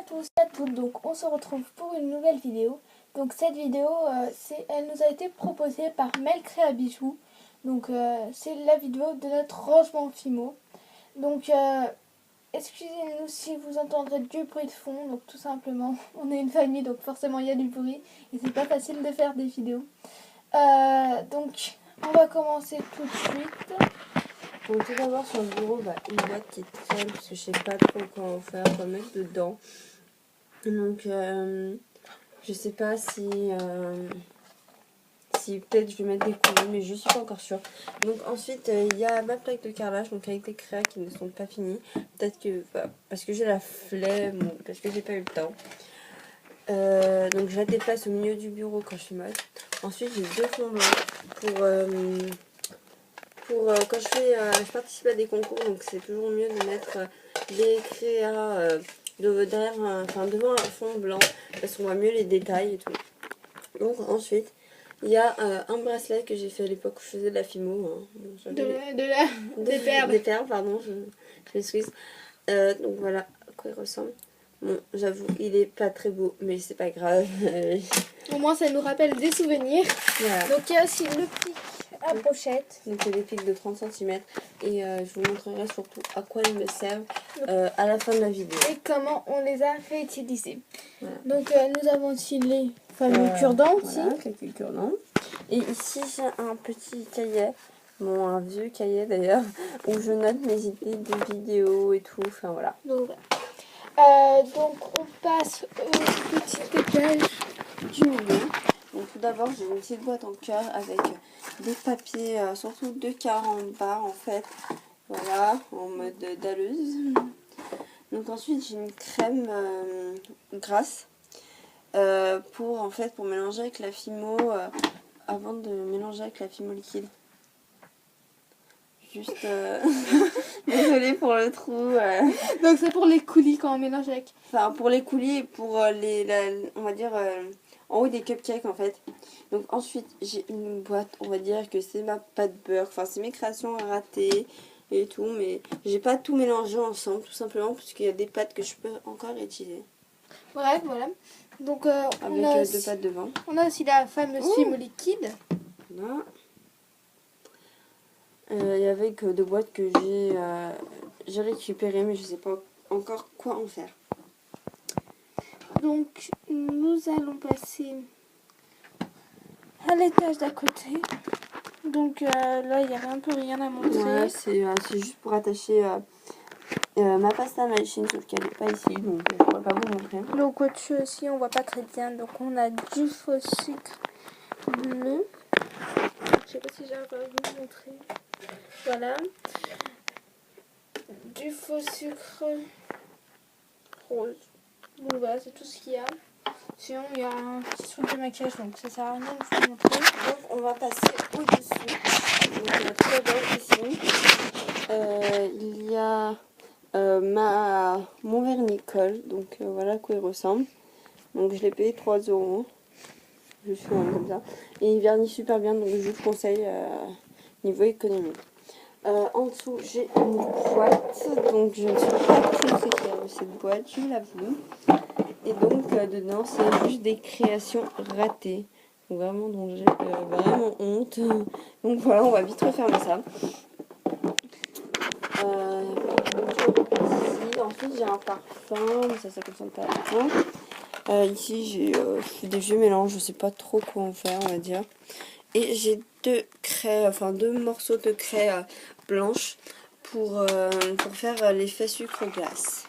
tous et à toutes, donc on se retrouve pour une nouvelle vidéo. Donc cette vidéo, elle nous a été proposée par Mel Créa Bijoux. Donc c'est la vidéo de notre rangement Fimo. Donc excusez-nous si vous entendrez du bruit de fond, donc tout simplement, on est une famille, donc forcément il y a du bruit et c'est pas facile de faire des vidéos. Donc on va commencer tout de suite. Donc tout d'abord sur le bureau, une boîte qui traîne parce que je sais pas trop quoi faire, quoi mettre dedans. Donc je sais pas si peut-être je vais mettre des couleurs, mais je suis pas encore sûre. Donc ensuite il y a ma plaque de carrelage, donc avec des créas qui ne sont pas finies. Peut-être que parce que j'ai la flemme ou parce que j'ai pas eu le temps. Donc je la déplace au milieu du bureau quand je suis moche. Ensuite j'ai deux fonds blancs pour quand je participe à des concours, donc c'est toujours mieux de mettre des créas devant un fond blanc parce qu'on voit mieux les détails et tout. Donc ensuite il y a un bracelet que j'ai fait à l'époque où je faisais de la Fimo. Des perles. Des perles, pardon, je m'excuse. Donc voilà à quoi il ressemble. Bon, j'avoue, il est pas très beau, mais c'est pas grave. Au moins ça nous rappelle des souvenirs. Voilà. Donc il y a aussi le pic à pochette. Donc il y a des pics de 30 cm et je vous montrerai surtout à quoi ils me servent à la fin de la vidéo. Et comment on les a réutilisés. Voilà. Donc nous avons aussi les fameux cure-dents aussi. Voilà, quelques cure-dents. Et ici j'ai un petit cahier, bon un vieux cahier d'ailleurs, où je note mes idées de vidéos et tout, enfin voilà. Donc on passe au petit étage Du milieu. Donc tout d'abord j'ai une petite boîte en cœur avec des papiers, surtout 2 quarts en bas en fait, voilà, en mode dalleuse. Donc ensuite j'ai une crème grasse pour mélanger avec la Fimo avant de mélanger avec la Fimo liquide. Juste désolée pour le trou. Donc c'est pour les coulis quand on mélange avec. Enfin pour les coulis et pour on va dire en haut des cupcakes en fait. Donc ensuite j'ai une boîte, on va dire que c'est ma pâte beurre, enfin c'est mes créations ratées et tout, mais j'ai pas tout mélangé ensemble tout simplement parce qu'il y a des pâtes que je peux encore utiliser. Bref, voilà. Donc avec deux pâtes devant. On a aussi la fameuse Fimo liquide. Voilà. Et avec deux boîtes que j'ai récupérées, mais je sais pas encore quoi en faire. Donc nous allons passer à l'étage d'à côté. Donc là il n'y a un peu rien à montrer. Ouais, c'est juste pour attacher ma pasta à machine, sauf qu'elle n'est pas ici, donc je ne pourrais pas vous montrer. Donc au-dessus aussi on voit pas très bien. Donc on a du faux sucre bleu. Je sais pas si j'arrive à vous montrer. Voilà. Du faux sucre rose. Donc voilà, c'est tout ce qu'il y a. Sinon, il y a un petit truc de maquillage, donc ça sert à rien de vous montrer. Donc on va passer au-dessus. Donc tout d'abord ici, il y a mon vernis-colle. Donc voilà à quoi il ressemble. Donc je l'ai payé 3 €. Je suis comme ça. Et il vernit super bien, donc je vous conseille niveau économique. En dessous, j'ai une boîte, donc je ne suis pas très fière de cette boîte, je l'avoue. Et donc, dedans, c'est juste des créations ratées. Donc, vraiment, dont j'ai vraiment honte. Donc, voilà, on va vite refermer ça. Ici, ensuite, j'ai un parfum, mais ça concerne pas la parfum. Ici, j'ai des vieux mélanges, je sais pas trop quoi en faire, on va dire. Et j'ai deux morceaux de craie blanche pour faire l'effet sucre glace.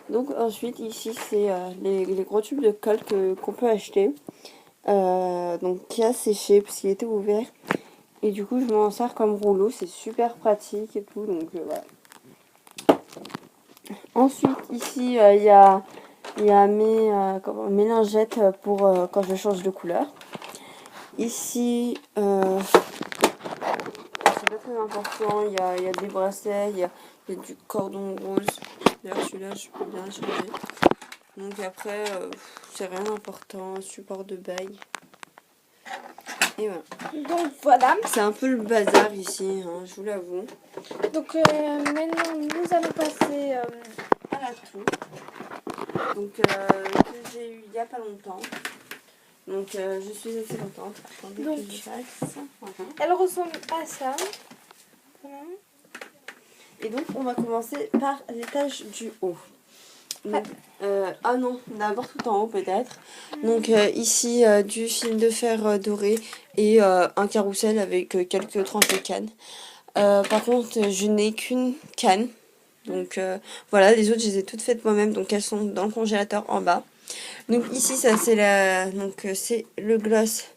Donc ensuite ici c'est les gros tubes de colle qu'on peut acheter. Donc qui a séché parce qu'il était ouvert. Et du coup je m'en sers comme rouleau, c'est super pratique et tout. Donc voilà. Ensuite ici il y a mes lingettes pour quand je change de couleur. Ici, c'est pas très important, il y a des bracelets, il y a du cordon rose. D'ailleurs celui-là je peux bien le changer. Donc après, c'est rien d'important, support de bague. Et voilà. Donc voilà. C'est un peu le bazar ici, hein, je vous l'avoue. Donc maintenant nous allons passer à la tour. Donc que j'ai eu il n'y a pas longtemps. Donc je suis assez contente. Attendez Donc, que je fasse. Voilà. elle ressemble à ça. Voilà. Et donc on va commencer par l'étage du haut. Donc, ah non, d'abord tout en haut peut-être. Donc ici du fil de fer doré et un carrousel avec quelques tranches de canne. Par contre je n'ai qu'une canne. Donc voilà, les autres je les ai toutes faites moi-même. Donc elles sont dans le congélateur en bas. Donc ici ça c'est c'est le gloss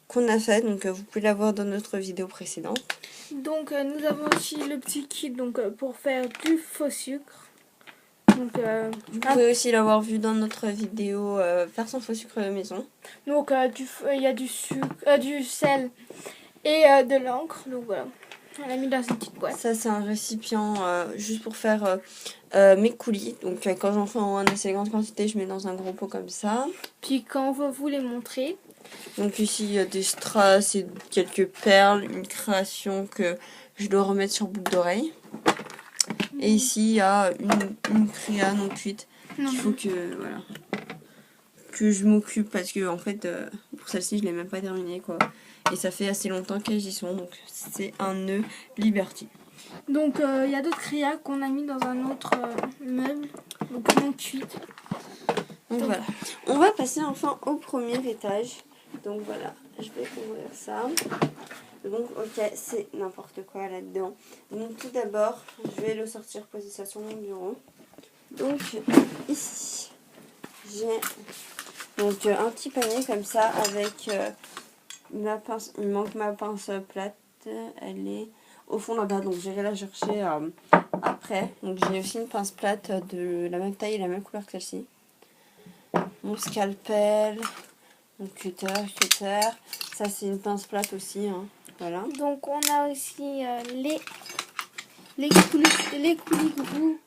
qu'on a fait. Donc vous pouvez la voir dans notre vidéo précédente. Donc nous avons aussi le petit kit donc, pour faire du faux sucre. Donc, Vous pouvez aussi l'avoir vu dans notre vidéo faire son faux sucre maison. donc il y a du sucre, du sel et de l'encre. Donc voilà, on l'a mis dans une petite boîte. Ça c'est un récipient juste pour faire mes coulis. Donc quand j'en fais en assez grande quantité, je mets dans un gros pot comme ça. Puis quand on va vous les montrer. Donc ici il y a des strass et quelques perles, une création que je dois remettre sur boucle d'oreille. Et ici il y a une créa non cuite qu'il faut que je m'occupe parce que en fait pour celle-ci je l'ai même pas terminée quoi. Et ça fait assez longtemps qu'elles y sont, donc c'est un nœud Liberty. Donc il y a d'autres créas qu'on a mis dans un autre meuble, donc non cuite. Donc voilà, on va passer enfin au premier étage. Donc voilà, je vais ouvrir ça. Donc ok, c'est n'importe quoi là-dedans. Donc tout d'abord, je vais le sortir, poser ça sur mon bureau. Donc ici, j'ai donc un petit panier comme ça avec ma pince. Il manque ma pince plate, elle est au fond là-bas. Donc j'irai la chercher après. Donc j'ai aussi une pince plate de la même taille et la même couleur que celle-ci. Mon scalpel, mon cutter. Ça c'est une pince plate aussi, hein. Voilà. Donc on a aussi les coulis que vous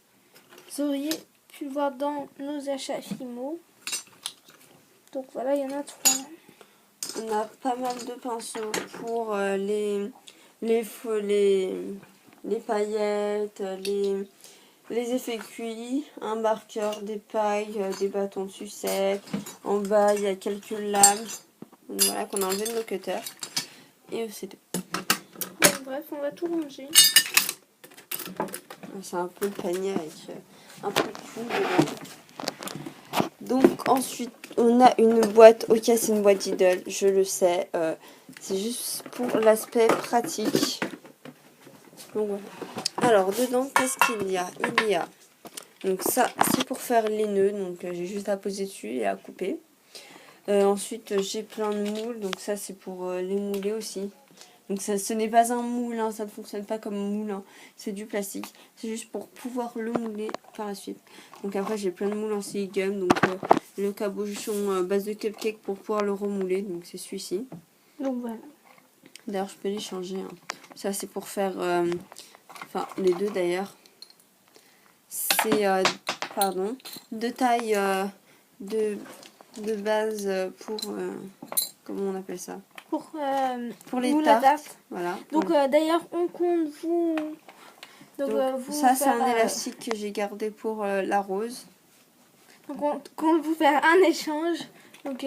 auriez pu voir dans nos achats Fimo. Donc voilà, il y en a 3. On a pas mal de pinceaux pour les paillettes, les effets cuits, un marqueur, des pailles, des bâtons de sucette. En bas, il y a quelques lames. Donc voilà, qu'on a enlevé de nos cutters. Et c'est tout. Bref, on va tout ranger. C'est un peu le panier avec un peu de tout dedans. Donc ensuite, on a une boîte. Ok, c'est une boîte Lidl, je le sais. C'est juste pour l'aspect pratique. Donc voilà. Alors dedans, qu'est-ce qu'il y a? Il y a. Donc ça, c'est pour faire les nœuds. Donc j'ai juste à poser dessus et à couper. Ensuite, j'ai plein de moules. Donc ça, c'est pour les mouler aussi. Donc ça, ce n'est pas un moule, hein, ça ne fonctionne pas comme moule, hein, c'est du plastique. C'est juste pour pouvoir le mouler par la suite. Donc après j'ai plein de moules en silicone, donc le cabochon base de cupcake pour pouvoir le remouler, donc c'est celui-ci. Donc voilà. D'ailleurs je peux les changer, hein. Ça c'est pour faire, enfin les deux d'ailleurs. C'est, pardon, de taille de base pour, comment on appelle ça? Pour les tartes. Voilà. Donc d'ailleurs on compte vous. Donc, vous ça c'est un élastique que j'ai gardé pour la rose. Donc on compte vous faire un échange. Donc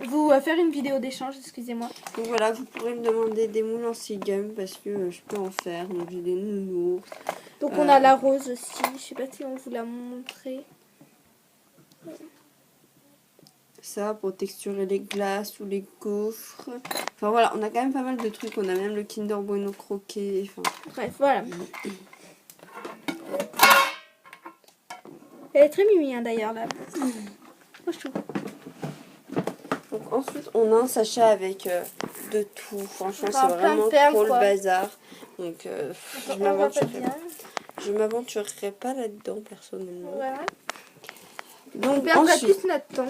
vous faire une vidéo d'échange, excusez-moi. Donc voilà, vous pourrez me demander des moules en sigum parce que je peux en faire. Donc j'ai des nounours. Donc on a la rose aussi. Je sais pas si on vous l'a montré. Ça pour texturer les glaces ou les gaufres. Enfin voilà, on a quand même pas mal de trucs. On a même le Kinder Bueno croqué. Enfin. Bref, voilà. Elle est très mimi hein, d'ailleurs là. Moi je trouve. Donc ensuite on a un sachet avec de tout. Franchement c'est vraiment perles, trop quoi. le bazar. Donc je m'aventurerai pas là-dedans personnellement. Voilà. Donc on ensuite plus notre temps.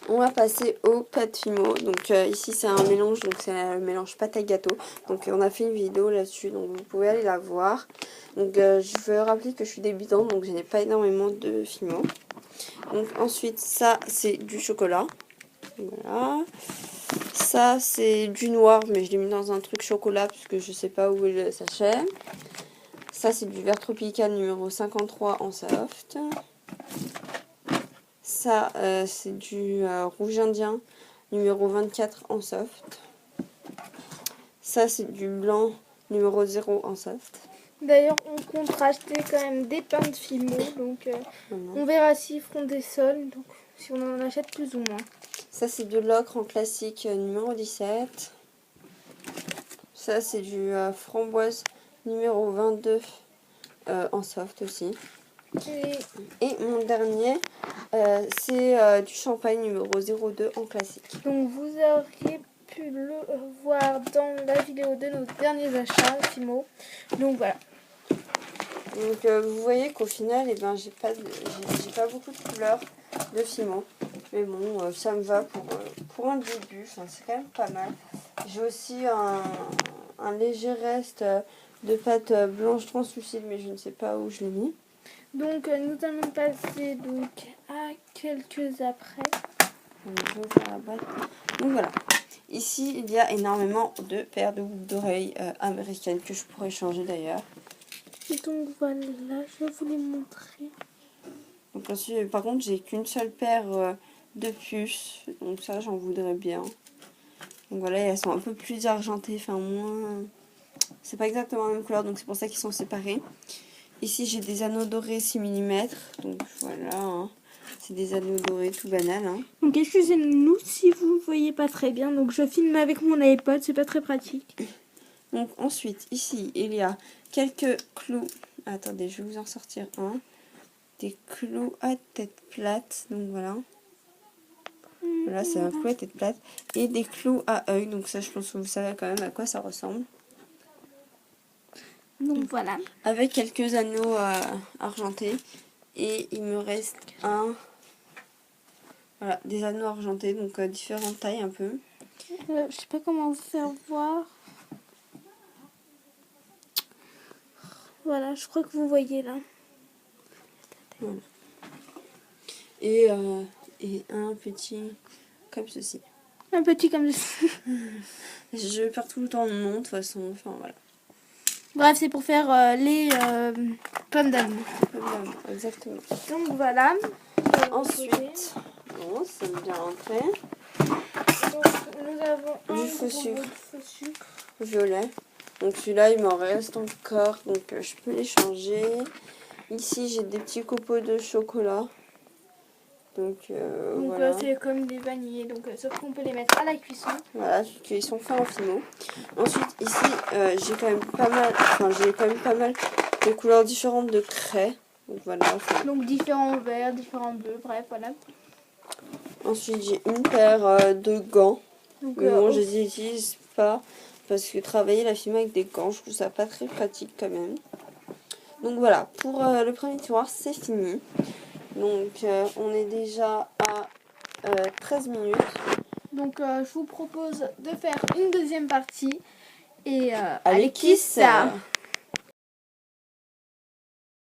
on va passer au pâte Fimo. Donc ici c'est un mélange, donc c'est un mélange pâte à gâteau. Donc on a fait une vidéo là-dessus, donc vous pouvez aller la voir. Donc je veux rappeler que je suis débutante, donc je n'ai pas énormément de Fimo. Donc ensuite ça c'est du chocolat. Voilà. Ça c'est du noir, mais je l'ai mis dans un truc chocolat parce que je sais pas où est le sachet. Ça c'est du vert tropical numéro 53 en soft. Ça, c'est du rouge indien numéro 24 en soft. Ça, c'est du blanc numéro 0 en soft. D'ailleurs, on compte racheter quand même des pains de Fimo. Donc, on verra s'ils feront des soldes. Donc, si on en achète plus ou moins. Ça, c'est de l'ocre en classique numéro 17. Ça, c'est du framboise numéro 22 en soft aussi. Et mon dernier, c'est du champagne numéro 02 en classique. Donc, vous auriez pu le voir dans la vidéo de nos derniers achats Fimo. Donc, voilà. Donc, vous voyez qu'au final, eh ben, j'ai pas beaucoup de couleurs de Fimo. Mais bon, ça me va pour un début. Enfin, c'est quand même pas mal. J'ai aussi un léger reste de pâte blanche translucide, mais je ne sais pas où je l'ai mis. Donc, nous allons passer donc, à quelques après. Donc voilà. Ici, il y a énormément de paires de boucles d'oreilles américaines que je pourrais changer d'ailleurs. Et donc voilà, je vais vous les montrer. Donc ensuite, par contre, j'ai qu'une seule paire de puces. Donc ça, j'en voudrais bien. Donc voilà, elles sont un peu plus argentées, enfin moins... C'est pas exactement la même couleur, donc c'est pour ça qu'ils sont séparés. Ici, j'ai des anneaux dorés 6 mm. Donc voilà, hein. C'est des anneaux dorés tout banal. Hein. Donc excusez-nous si vous ne voyez pas très bien. Donc je filme avec mon iPod, c'est pas très pratique. Donc ensuite, ici, il y a quelques clous. Attendez, je vais vous en sortir un. Des clous à tête plate. Donc voilà. Voilà, c'est un clou à tête plate. Et des clous à œil. Donc ça, je pense que vous savez quand même à quoi ça ressemble. Donc voilà. Avec quelques anneaux argentés. Et il me reste voilà, des anneaux argentés. Donc différentes tailles un peu. Je sais pas comment vous faire voir. Voilà, je crois que vous voyez là. Voilà. Et un petit comme ceci. Un petit comme ça. Je perds tout le temps le nom de toute façon. Enfin voilà. Bref, c'est pour faire les pommes d'amour. Exactement. Donc voilà. Ensuite, bon, c'est bien rentré. Donc nous avons Du faux sucre. faux sucre. Violet. Donc celui-là, il m'en reste encore. Donc je peux les changer. Ici, j'ai des petits copeaux de chocolat. Donc voilà. C'est comme des vanillés. Donc sauf qu'on peut les mettre à la cuisson. Voilà, ils sont faits en Fimo. Ensuite, ici, j'ai quand même pas mal de couleurs différentes de craie. Donc voilà. Donc différents verts, différents bleus, bref, voilà. Ensuite, j'ai une paire de gants. Donc, mais bon, je les utilise pas parce que travailler la Fimo avec des gants, je trouve ça pas très pratique quand même. Donc voilà, pour le premier tiroir, c'est fini. Donc on est déjà à 13 minutes. Donc je vous propose de faire une deuxième partie. Et Allez, kiss!